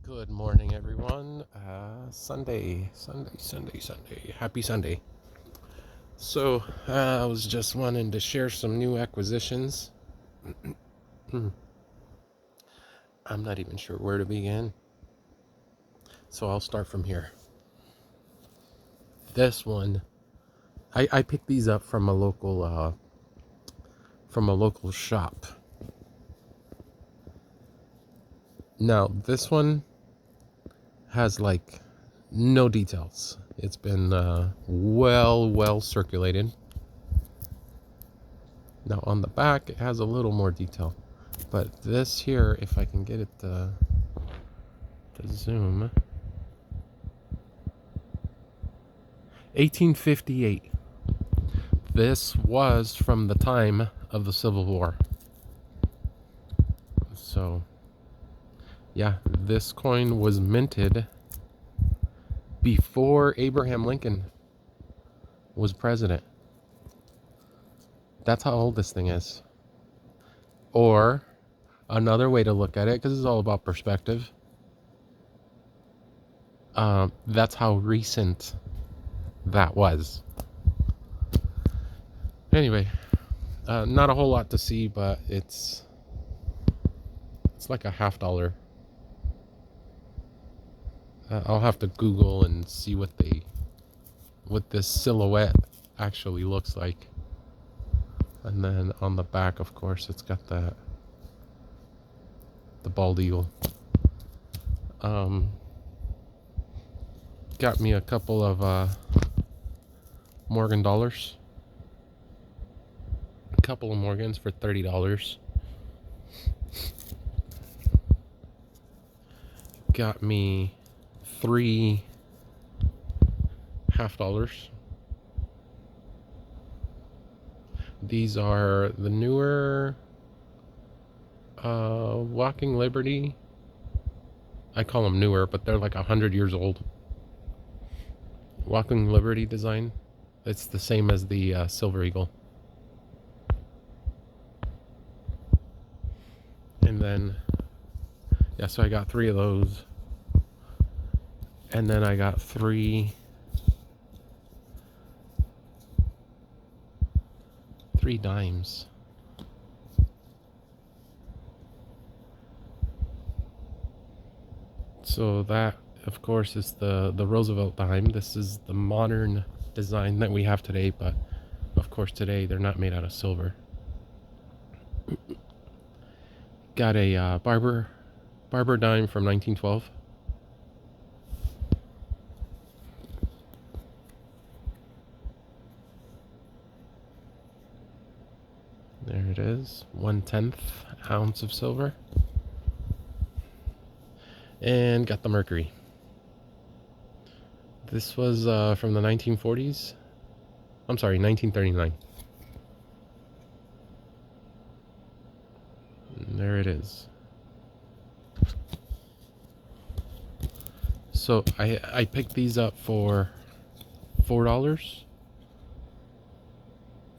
Good morning, everyone. Sunday. Happy Sunday. So, I was just wanting to share some new acquisitions. I'm not even sure where to begin, so I'll start from here. This one, I picked these up from a local shop. Now, this one has like no details. It's been well circulated. Now on the back, it has a little more detail. But this here, if I can get it to zoom, 1858. This was from the time of the Civil War. So, yeah, this coin was minted before Abraham Lincoln was president. That's how old this thing is. Or another way to look at it, because it's all about perspective, that's how recent that was. Anyway, not a whole lot to see, but it's like a $50. I'll have to Google and see what this silhouette actually looks like. And then on the back, of course, it's got the bald eagle. Got me a couple of Morgan dollars. A couple of Morgans for $30. Got me 3 $50. These are the newer Walking Liberty. I call them newer, but they're like 100 years old. Walking Liberty design. It's the same as the Silver Eagle. And then, yeah, so I got 3 of those. And then I got 3 dimes. So that, of course, is the Roosevelt dime. This is the modern design that we have today, but of course today they're not made out of silver. Got a Barber dime from 1912. There it is, 1/10 ounce of silver. And got the Mercury. This was from the 1940s. I'm sorry, 1939. And there it is. So I picked these up for $4,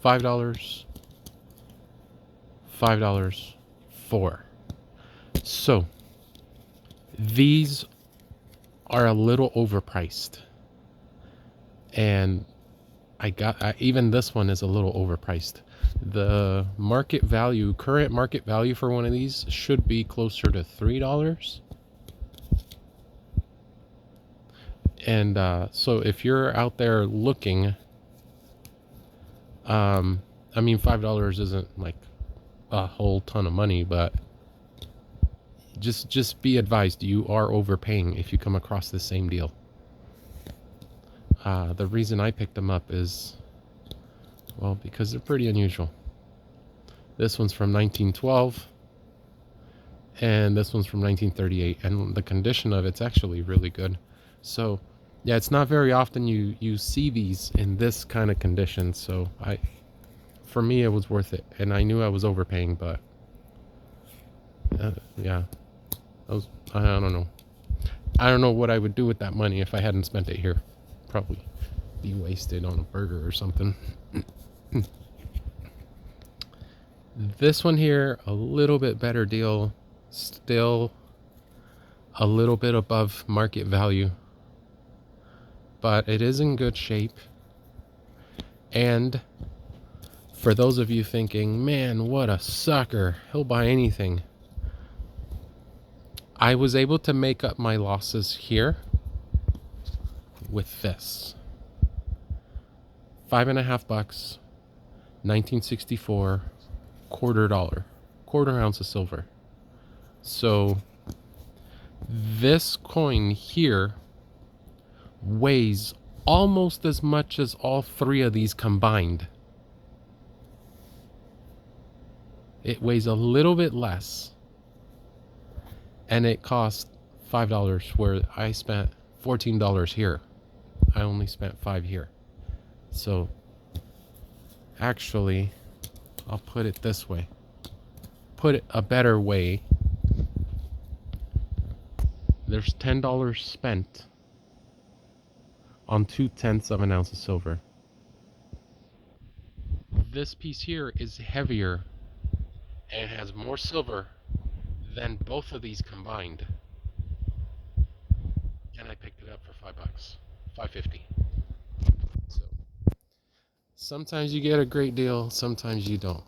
$5, $5, 4. So these are a little overpriced, and even this one is a little overpriced. The current market value for one of these should be closer to $3. And so if you're out there looking, I mean, $5 isn't like a whole ton of money, but just be advised, you are overpaying if you come across the same deal. The reason I picked them up is, well, because they're pretty unusual. This one's from 1912, and this one's from 1938, and the condition of it's actually really good. So yeah, it's not very often you see these in this kind of condition, so for me it was worth it, and I knew I was overpaying, but yeah, I don't know what I would do with that money if I hadn't spent it here. Probably be wasted on a burger or something. This one here, a little bit better deal. Still a little bit above market value, but it is in good shape. And for those of you thinking, man, what a sucker, he'll buy anything, I was able to make up my losses here with this. $5.50, 1964, $0.25, quarter ounce of silver. So this coin here weighs almost as much as all three of these combined. It weighs a little bit less, and it costs $5, where I spent $14 here. I only spent $5 here. So actually, I'll put it this way. Put it a better way. There's $10 spent on 2/10 of an ounce of silver. This piece here is heavier and has more silver than both of these combined. And I picked it up for $5, $5.50. So sometimes you get a great deal, sometimes you don't.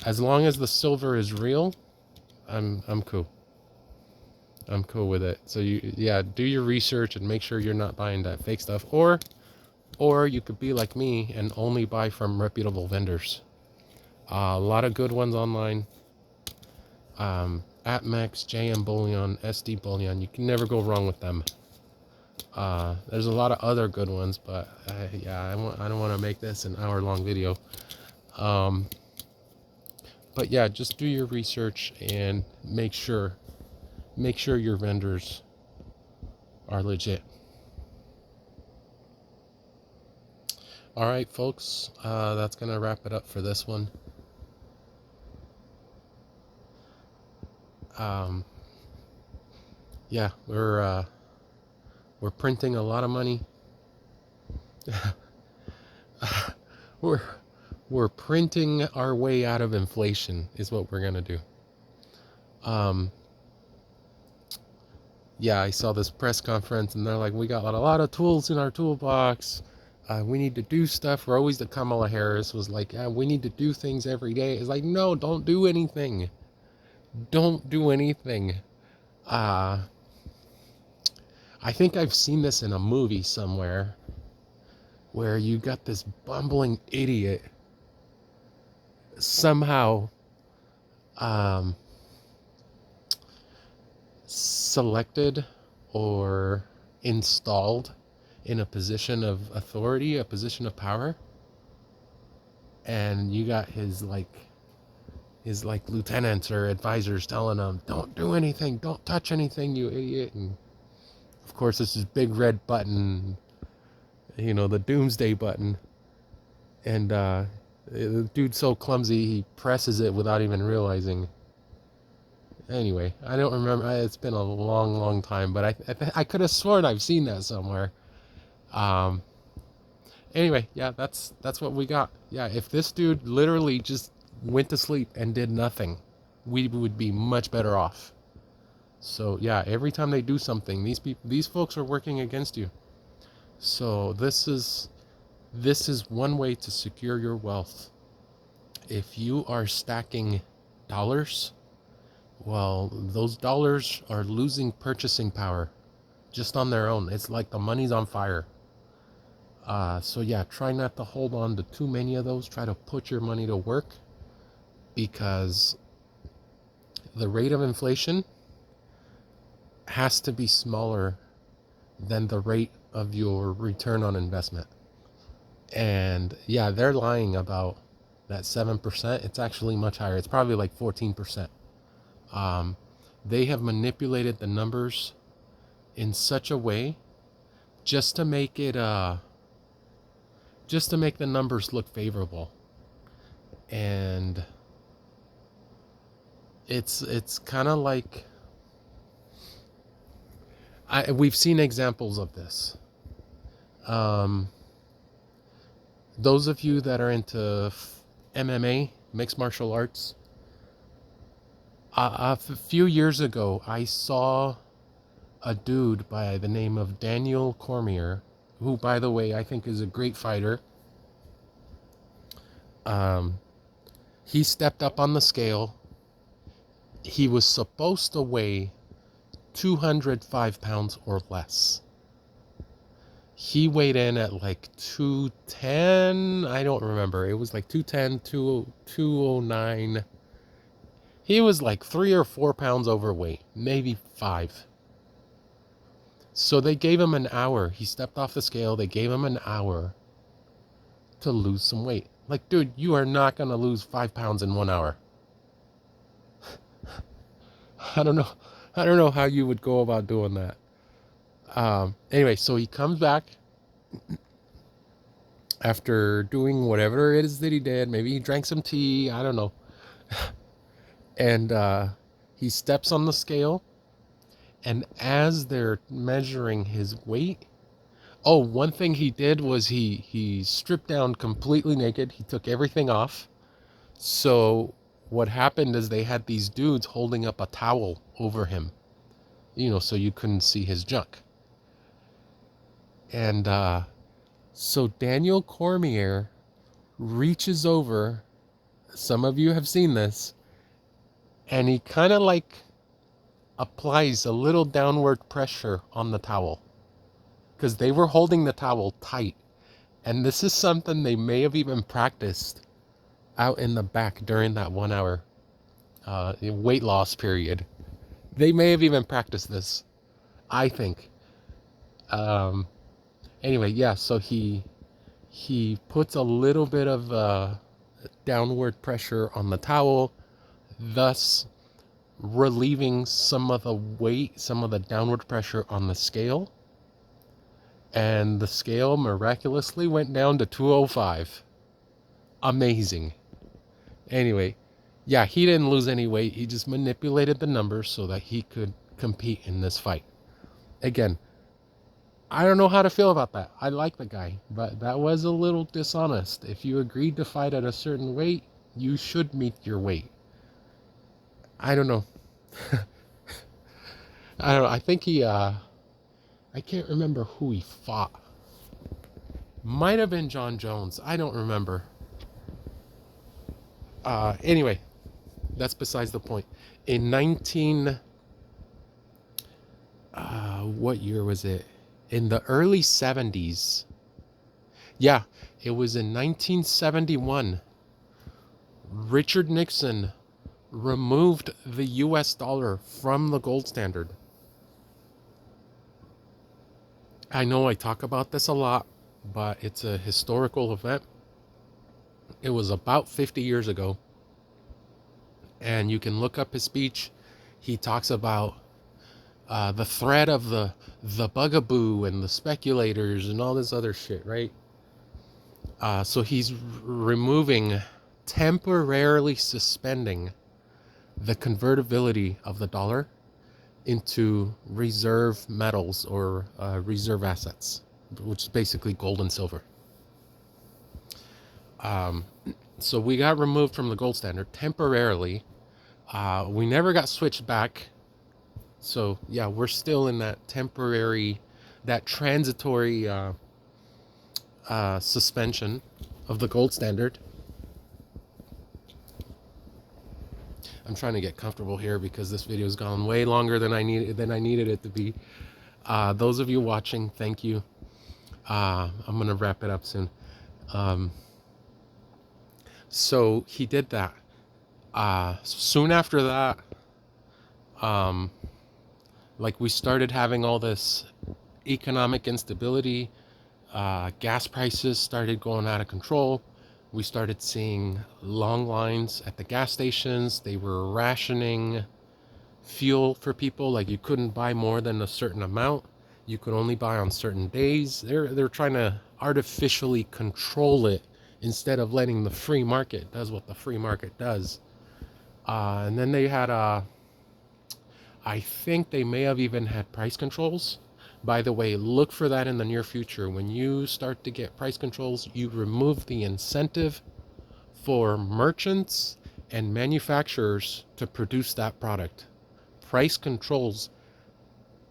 As long as the silver is real, I'm cool. I'm cool with it. So do your research and make sure you're not buying that fake stuff, or you could be like me and only buy from reputable vendors. A lot of good ones online. APMEX, JM Bullion, SD Bullion. You can never go wrong with them. There's a lot of other good ones, but I don't want to make this an hour-long video. But yeah, just do your research and make sure your vendors are legit. All right, folks, that's gonna wrap it up for this one. Yeah, we're printing a lot of money. We're printing our way out of inflation is what we're gonna do. Yeah, I saw this press conference and they're like, we got a lot of tools in our toolbox. We need to do stuff. We're always, the Kamala Harris was like, we need to do things every day. It's like, no, don't do anything. Don't do anything. I think I've seen this in a movie somewhere where you got this bumbling idiot somehow selected or installed in a position of authority, a position of power, and you got his lieutenants or advisors telling him, don't do anything, don't touch anything, you idiot. And of course this is big red button, the doomsday button, and the dude's so clumsy he presses it without even realizing. Anyway, I don't remember. It's been a long time, but I could have sworn I've seen that somewhere. Anyway, yeah, that's what we got. Yeah, if this dude literally just went to sleep and did nothing, we would be much better off. So yeah, every time they do something, these folks are working against you. So this is one way to secure your wealth. If you are stacking dollars, well, those dollars are losing purchasing power just on their own. It's like the money's on fire. So yeah, try not to hold on to too many of those. Try to put your money to work, because the rate of inflation has to be smaller than the rate of your return on investment. And yeah, they're lying about that 7%. It's actually much higher. It's probably like 14%. They have manipulated the numbers in such a way just to make it just to make the numbers look favorable. And it's kind of like, we've seen examples of this. Those of you that are into MMA, mixed martial arts, A few years ago, I saw a dude by the name of Daniel Cormier, who, by the way, I think is a great fighter. Um, he stepped up on the scale. He was supposed to weigh 205 pounds or less. He weighed in at like 210. I don't remember. It was like 210, 209. He was like 3 or 4 pounds overweight, maybe 5. So they gave him an hour. He stepped off the scale. They gave him an hour to lose some weight. Like, dude, you are not going to lose 5 pounds in 1 hour. I don't know. I don't know how you would go about doing that. Anyway, so he comes back after doing whatever it is that he did. Maybe he drank some tea. I don't know. And he steps on the scale. And as they're measuring his weight, oh, one thing he did was he stripped down completely naked. He took everything off. So what happened is they had these dudes holding up a towel over him, so you couldn't see his junk. And so Daniel Cormier reaches over. Some of you have seen this. And he kind of like applies a little downward pressure on the towel, because they were holding the towel tight. And this is something they may have even practiced out in the back during that 1 hour weight loss period. They may have even practiced this, I think. Anyway, yeah, so he puts a little bit of downward pressure on the towel, thus relieving some of the weight, some of the downward pressure on the scale. And the scale miraculously went down to 205. Amazing. Anyway, yeah, he didn't lose any weight. He just manipulated the numbers so that he could compete in this fight. Again, I don't know how to feel about that. I like the guy, but that was a little dishonest. If you agreed to fight at a certain weight, you should meet your weight. I don't know. I don't know. I think I can't remember who he fought. Might have been John Jones. I don't remember. Anyway, that's besides the point. In what year was it? In the early 70s. Yeah, it was in 1971. Richard Nixon removed the US dollar from the gold standard. I know I talk about this a lot, but it's a historical event. It was about 50 years ago. And you can look up his speech. He talks about the threat of the bugaboo and the speculators and all this other shit, right? So he's temporarily suspending the convertibility of the dollar into reserve metals or reserve assets, which is basically gold and silver. So we got removed from the gold standard temporarily. We never got switched back. So yeah, we're still in that transitory suspension of the gold standard. I'm trying to get comfortable here because this video has gone way longer than I needed it to be. Those of you watching, thank you. I'm gonna wrap it up soon. So he did that. Soon after that, we started having all this economic instability. Gas prices started going out of control. We started seeing long lines at the gas stations. They were rationing fuel for people. Like, you couldn't buy more than a certain amount. You could only buy on certain days. They're trying to artificially control it instead of letting the free market does what the free market does. And then they had I think they may have even had price controls. By the way, look for that in the near future. When you start to get price controls, you remove the incentive for merchants and manufacturers to produce that product. Price controls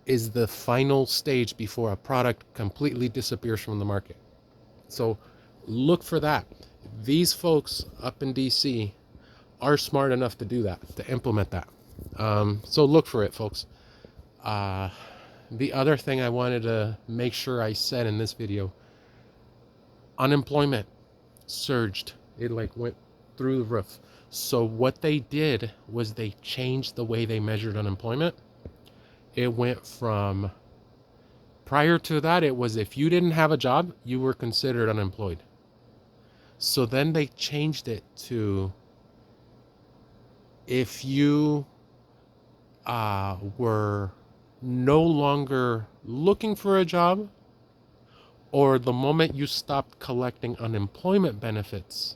is the final stage before a product completely disappears from the market. So look for that. These folks up in DC are smart enough to do that, to implement that. So look for it, folks. The other thing I wanted to make sure I said in this video, unemployment surged. It like went through the roof. So what they did was they changed the way they measured unemployment. It went from, prior to that, it was if you didn't have a job, you were considered unemployed. So then they changed it to if you were no longer looking for a job, or the moment you stopped collecting unemployment benefits,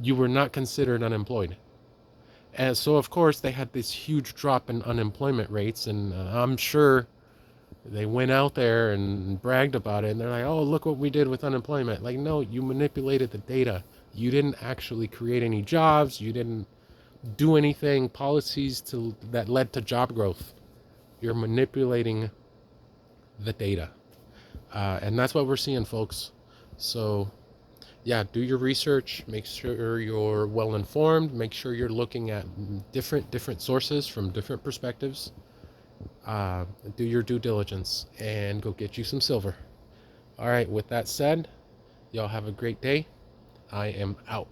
you were not considered unemployed. And so, of course, they had this huge drop in unemployment rates, and I'm sure they went out there and bragged about it, and they're like, oh, look what we did with unemployment. Like, no, you manipulated the data. You didn't actually create any jobs. You didn't do anything, policies that led to job growth. You're manipulating the data. And that's what we're seeing, folks. So yeah, do your research, make sure you're well informed, make sure you're looking at different sources from different perspectives. Do your due diligence and go get you some silver. All right, with that said, y'all have a great day. I am out.